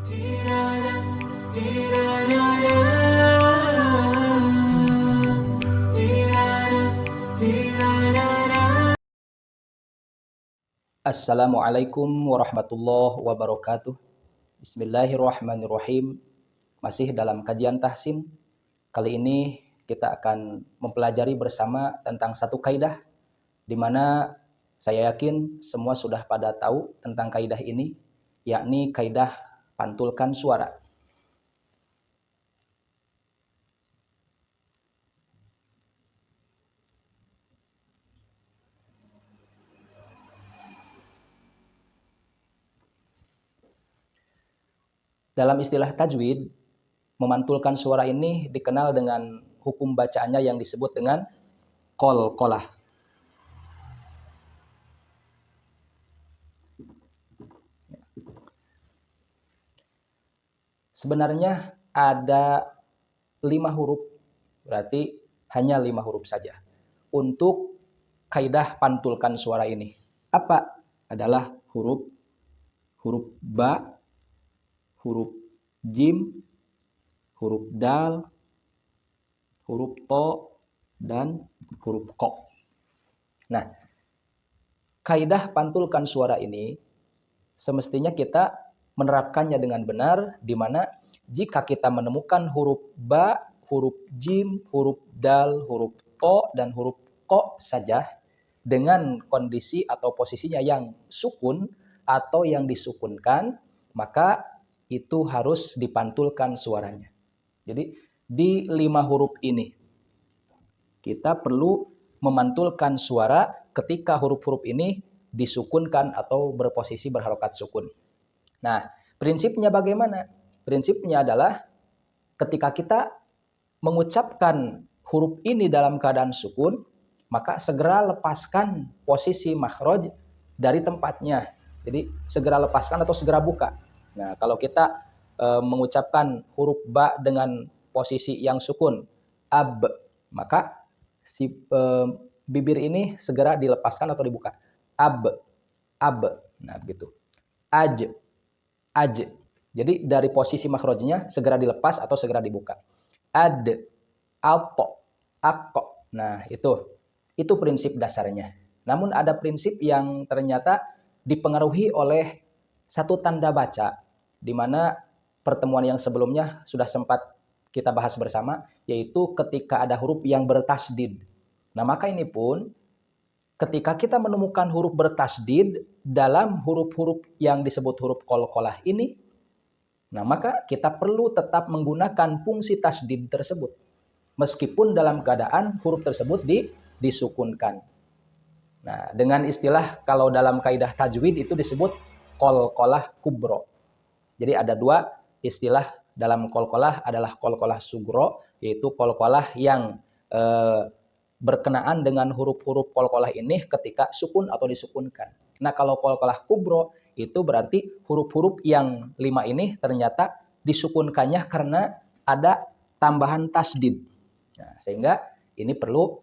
Assalamualaikum warahmatullahi wabarakatuh. Bismillahirrahmanirrahim. Masih dalam kajian tahsin. Kali ini kita akan mempelajari bersama tentang satu kaidah di mana saya yakin semua sudah pada tahu tentang kaidah ini, yakni kaidah pantulkan suara. Dalam istilah tajwid, memantulkan suara ini dikenal dengan hukum bacaannya yang disebut dengan qalqalah. Sebenarnya ada 5 huruf, berarti hanya 5 huruf saja untuk kaidah pantulkan suara ini. Apa? Adalah huruf ba, huruf jim, huruf dal, huruf to, dan huruf ko. Nah, kaidah pantulkan suara ini semestinya kita menerapkannya dengan benar, di mana jika kita menemukan huruf ba, huruf jim, huruf dal, huruf to, dan huruf ko saja dengan kondisi atau posisinya yang sukun atau yang disukunkan, maka itu harus dipantulkan suaranya. Jadi di 5 huruf ini kita perlu memantulkan suara ketika huruf-huruf ini disukunkan atau berposisi berharokat sukun. Nah, prinsipnya bagaimana? Prinsipnya adalah ketika kita mengucapkan huruf ini dalam keadaan sukun, maka segera lepaskan posisi makhraj dari tempatnya. Jadi segera lepaskan atau segera buka. Nah, kalau kita mengucapkan huruf ba dengan posisi yang sukun, ab, maka si bibir ini segera dilepaskan atau dibuka. Ab, ab. Nah, begitu. Aj, aj. Jadi dari posisi makhrajnya segera dilepas atau segera dibuka. Ad, alto, akko. Nah, itu prinsip dasarnya. Namun ada prinsip yang ternyata dipengaruhi oleh satu tanda baca, di mana pertemuan yang sebelumnya sudah sempat kita bahas bersama, yaitu ketika ada huruf yang bertasdid. Nah, maka ini pun ketika kita menemukan huruf bertasdid dalam huruf-huruf yang disebut huruf qalqalah ini, nah maka kita perlu tetap menggunakan fungsi tasdid tersebut, meskipun dalam keadaan huruf tersebut disukunkan. Nah, dengan istilah kalau dalam kaidah tajwid itu disebut qalqalah kubro. Jadi ada 2 istilah dalam qalqalah, adalah qalqalah sugro, yaitu qalqalah yang berkenaan dengan huruf-huruf qalqalah ini ketika sukun atau disukunkan. Nah, kalau qalqalah kubro itu berarti huruf-huruf yang 5 ini ternyata disukunkannya karena ada tambahan tasdid. Nah, sehingga ini perlu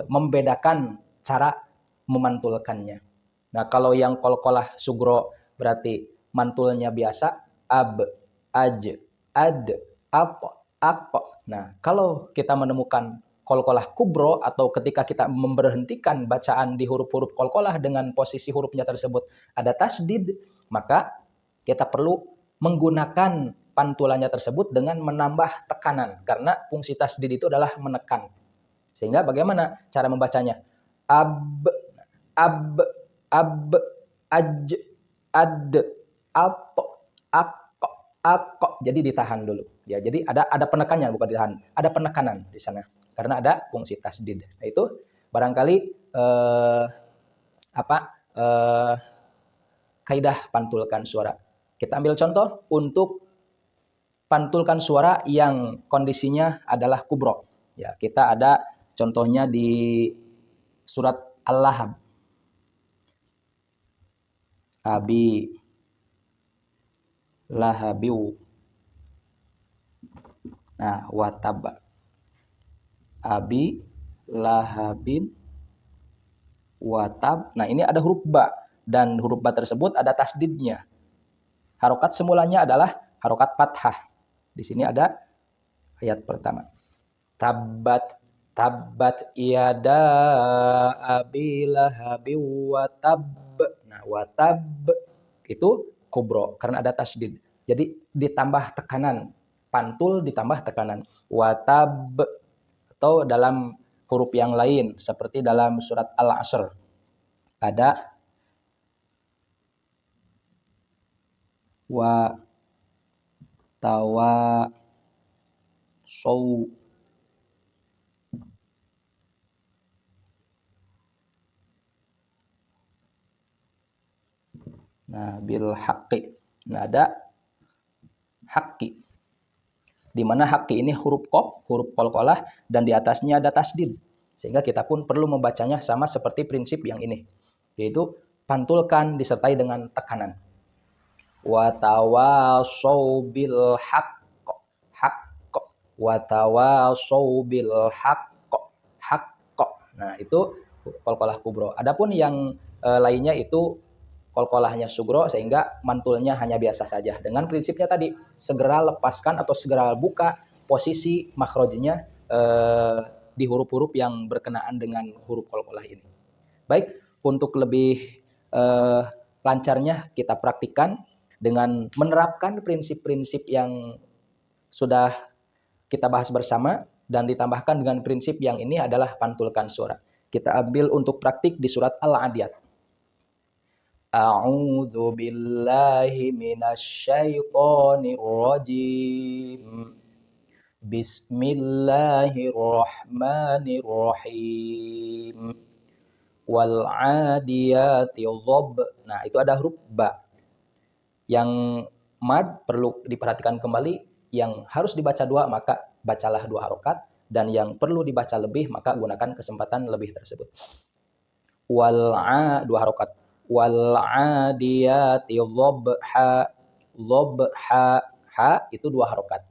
membedakan cara memantulkannya. Nah, kalau yang qalqalah sugro berarti mantulnya biasa, ab, aj, ad, apa. Nah, kalau kita menemukan qalqalah kubro atau ketika kita memberhentikan bacaan di huruf-huruf qalqalah dengan posisi hurufnya tersebut ada tasdid, maka kita perlu menggunakan pantulannya tersebut dengan menambah tekanan, karena fungsi tasdid itu adalah menekan. Sehingga bagaimana cara membacanya? Ab, ab, ab, aj, ad, ato, ako. Jadi ditahan dulu. Ya, jadi ada penekannya, bukan ditahan. Ada penekanan di sana karena ada fungsi tasdid. Nah, itu barangkali kaidah pantulkan suara. Kita ambil contoh untuk pantulkan suara yang kondisinya adalah kubro. Ya, kita ada contohnya di surat Al-Lahab. Abi lahabiu. Nah, wataba. Abi lahabin watab. Nah, ini ada huruf ba, dan huruf ba tersebut ada tasdidnya. Harokat semulanya adalah harokat fathah. Di sini ada ayat pertama. Tabbat tabbat yada abi lahabi wa tab. Nah, wa tab itu kubro karena ada tasdid. Jadi ditambah tekanan, pantul ditambah tekanan. Wa tab atau dalam huruf yang lain seperti dalam surat Al-Asr ada wa tawa sow. Nah, bil haqqi. Nah, ada haqqi. Di mana haqqi ini huruf qaf, huruf qalqalah dan di atasnya ada tasdid. Sehingga kita pun perlu membacanya sama seperti prinsip yang ini. Yaitu pantulkan disertai dengan tekanan. Wa tawasaw bil haqq. Haqq. Wa tawasaw bil haqq. Haqq. Nah, itu qalqalah kubro. Adapun yang lainnya itu qalqalahnya sugro sehingga mantulnya hanya biasa saja. Dengan prinsipnya tadi, segera lepaskan atau segera buka posisi makhrajnya di huruf-huruf yang berkenaan dengan huruf qalqalah ini. Baik, untuk lebih lancarnya kita praktikkan dengan menerapkan prinsip-prinsip yang sudah kita bahas bersama dan ditambahkan dengan prinsip yang ini adalah pantulkan suara. Kita ambil untuk praktik di surat Al-Adiyat. A'udzu billahi minasyaitonir rajim. Bismillahirrahmanirrahim. Wal 'adiyati dhab. Nah, itu ada huruf ba. Yang mad perlu diperhatikan kembali, yang harus dibaca dua maka bacalah dua harokat, dan yang perlu dibaca lebih maka gunakan kesempatan lebih tersebut. Dua harokat. Wal 'adiyati dhabha. Dhabha, ha itu dua harokat.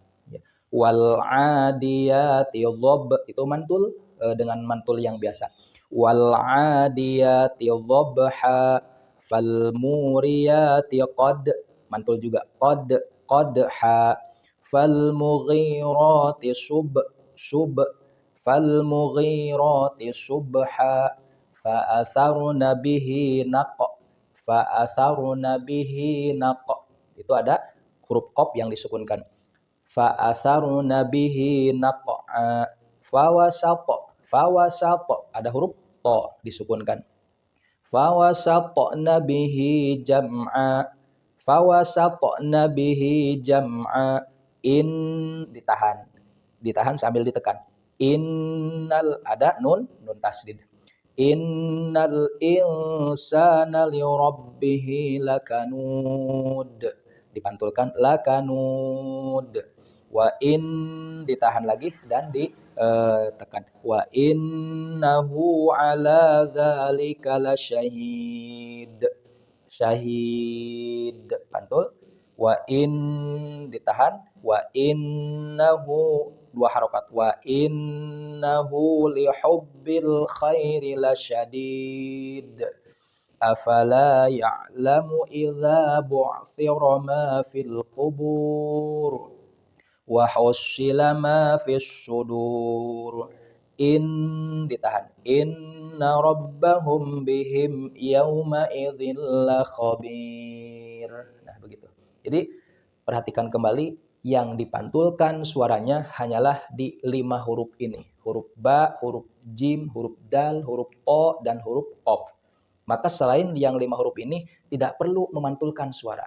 Wal 'adiyati dhab itu mantul dengan mantul yang biasa. Wal 'adiyati dhabha. Fal muriyati qad, mantul juga. Qadha. Fal mughirati sub. Fal mughirati subha. Fa'atharna bihi naq. Itu ada huruf qaf yang disukunkan. Fa'atharna bihi naq'a. Fawasat. Ada huruf to disukunkan. Fawasatna bihi jam'a. In ditahan sambil ditekan. Innal, ada nun tasdid. Innal insana lirabbihi lakanud. Dipantulkan lakanud. Wa in ditahan lagi dan ditekan. Wa innahu ala dzalika lasyahid. Syahid pantul. Wa in ditahan. Wa innahu dua harokat. Wa innahu lihubbil khairi lasyadid. Afala ya'lamu idza bu'thira ma fil qubur wa hussila ma fis sudur. In ditahan. Inna rabbahum bihim yawma idzin la khabir. Nah, begitu. Jadi perhatikan kembali, yang dipantulkan suaranya hanyalah di 5 huruf ini. Huruf ba, huruf jim, huruf dal, huruf o, dan huruf qaf. Maka selain yang 5 huruf ini tidak perlu memantulkan suara.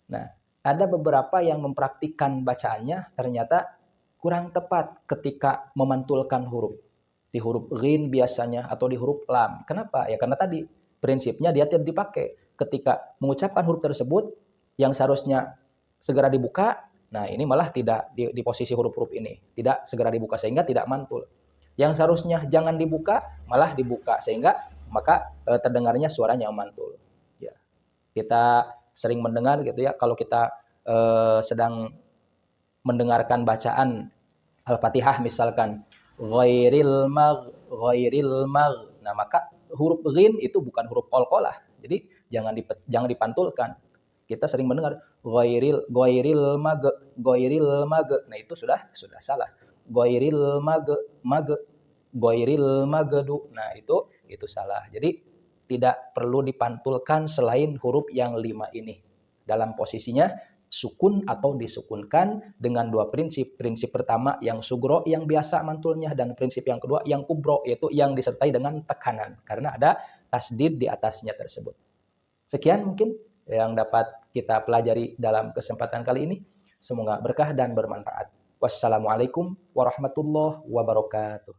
Nah, ada beberapa yang mempraktikkan bacaannya ternyata kurang tepat ketika memantulkan huruf. Di huruf ghin biasanya atau di huruf lam. Kenapa? Ya karena tadi prinsipnya dia tidak dipakai. Ketika mengucapkan huruf tersebut yang seharusnya segera dibuka, nah ini malah tidak di posisi huruf-huruf ini. Tidak segera dibuka sehingga tidak mantul. Yang seharusnya jangan dibuka, malah dibuka. Sehingga maka terdengarnya suaranya mantul. Ya. Kita sering mendengar gitu ya, kalau kita sedang mendengarkan bacaan Al-Fatihah misalkan. Ghairil mag. Nah maka huruf ghin itu bukan huruf qalqalah. Jadi jangan dipantulkan. kita sering mendengar goiril mage. Nah, itu sudah salah. Goiril magedu. Nah, itu salah. Jadi tidak perlu dipantulkan selain huruf yang 5 ini. Dalam posisinya sukun atau disukunkan dengan dua prinsip. Prinsip pertama yang sugro yang biasa mantulnya, dan prinsip yang kedua yang kubro, yaitu yang disertai dengan tekanan karena ada tasdid di atasnya tersebut. Sekian mungkin yang dapat kita pelajari dalam kesempatan kali ini. Semoga berkah dan bermanfaat. Wassalamualaikum warahmatullahi wabarakatuh.